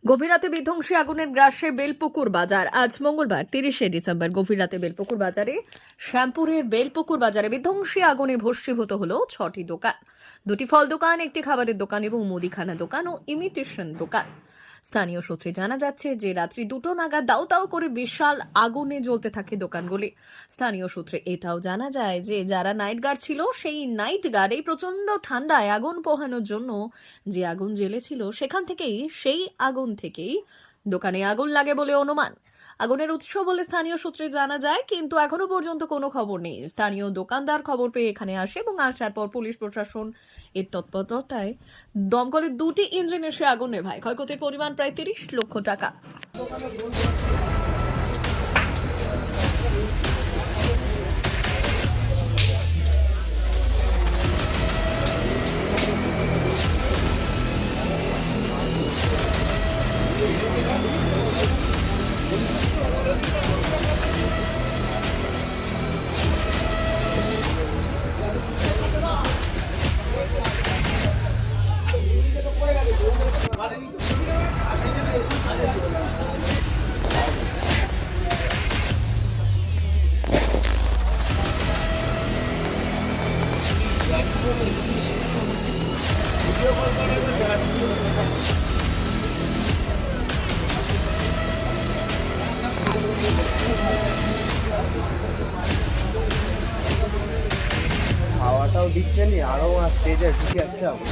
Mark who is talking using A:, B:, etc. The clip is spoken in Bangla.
A: গভীর রাতে বিধ্বংসী আগুনের গ্রাসে বেলপুকুর বাজার। আজ মঙ্গলবার 30শে ডিসেম্বর গভীর রাতে বেলপুকুর বাজারে শ্যামপুরের বেলপুকুর বাজারে বিধ্বংসী আগুনে ভস্মীভূত হলো 6টি দোকান, 2টি ফল দোকান, একটি খাবারের দোকান এবং মুদিখানা দোকান ও ইমিটেশন দোকান। স্থানীয় সূত্রে জানা যাচ্ছে যে রাত্রি 2টো নাগাদ দাউ দাউ করে বিশাল আগুনে জ্বলতে থাকে দোকানগুলি। স্থানীয় সূত্রে এটাও জানা যায় যে যারা নাইট গার্ড ছিল সেই নাইট গার্ড এই প্রচন্ড ঠান্ডায় আগুন পোহানোর জন্য যে আগুন জ্বেলেছিল সেই আগুন থেকেই দোকানে আগুন লাগে বলে অনুমান। আগুনের উৎস বলে স্থানীয় সূত্রে জানা যায়, কিন্তু এখনো পর্যন্ত কোনো খবর নেই। স্থানীয় দোকানদার খবর পেয়ে এখানে আসে এবং আসার পর পুলিশ প্রশাসন এর তৎপরতায় দমকলের 2টি ইঞ্জিন এসে আগুন নেভায়। ক্ষয়ক্ষতির পরিমাণ প্রায় 30 লক্ষ টাকা।
B: হাওয়াটাও দিচ্ছে নি, আরো তেজে ঢুকে আসছে আগুন।